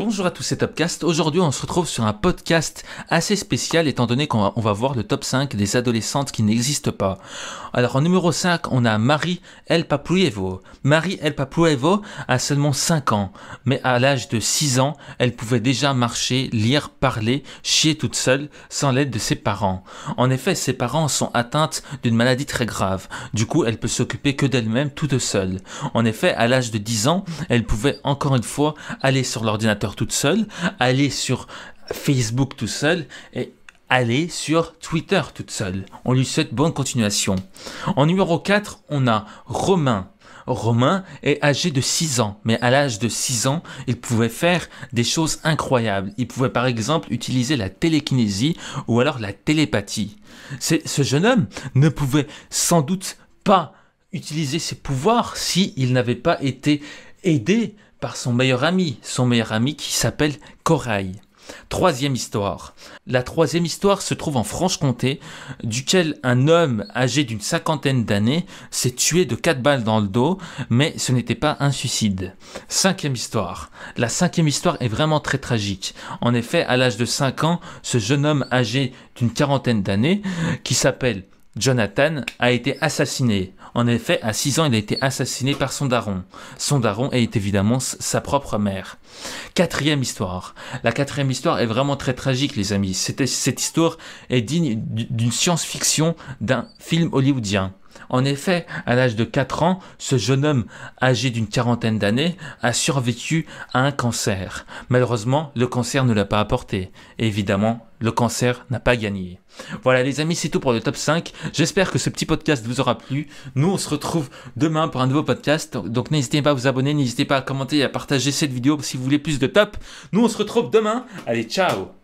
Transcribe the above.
Bonjour à tous, c'est Topcast. Aujourd'hui, on se retrouve sur un podcast assez spécial étant donné qu'on va voir le top 5 des adolescentes qui n'existent pas. Alors, en numéro 5, on a Marie El Papouievo. Marie El Papouievo a seulement 5 ans, mais à l'âge de 6 ans, elle pouvait déjà marcher, lire, parler, chier toute seule, sans l'aide de ses parents. En effet, ses parents sont atteints d'une maladie très grave. Du coup, elle peut s'occuper que d'elle-même toute seule. En effet, à l'âge de 10 ans, elle pouvait encore une fois aller sur l'ordinateur toute seule, aller sur Facebook tout seul et aller sur Twitter toute seule. On lui souhaite bonne continuation. En numéro 4, on a Romain. Romain est âgé de 6 ans, mais à l'âge de 6 ans, il pouvait faire des choses incroyables. Il pouvait par exemple utiliser la télékinésie ou alors la télépathie. Ce jeune homme ne pouvait sans doute pas utiliser ses pouvoirs s'il n'avait pas été aidé par son meilleur ami qui s'appelle Corail. Troisième histoire. La troisième histoire se trouve en Franche-Comté, duquel un homme âgé d'une 50aine d'années s'est tué de 4 balles dans le dos, mais ce n'était pas un suicide. Cinquième histoire. La cinquième histoire est vraiment très tragique. En effet, à l'âge de 5 ans, ce jeune homme âgé d'une 40aine d'années, qui s'appelle Jonathan, a été assassiné. En effet, à 6 ans, il a été assassiné par son daron. Son daron est évidemment sa propre mère. Quatrième histoire. La quatrième histoire est vraiment très tragique, les amis. Cette histoire est digne d'une science-fiction d'un film hollywoodien. En effet, à l'âge de 4 ans, ce jeune homme âgé d'une 40aine d'années a survécu à un cancer. Malheureusement, le cancer ne l'a pas apporté. Et évidemment, le cancer n'a pas gagné. Voilà les amis, c'est tout pour le top 5. J'espère que ce petit podcast vous aura plu. Nous, on se retrouve demain pour un nouveau podcast. Donc n'hésitez pas à vous abonner, n'hésitez pas à commenter et à partager cette vidéo si vous voulez plus de top. Nous, on se retrouve demain. Allez, ciao!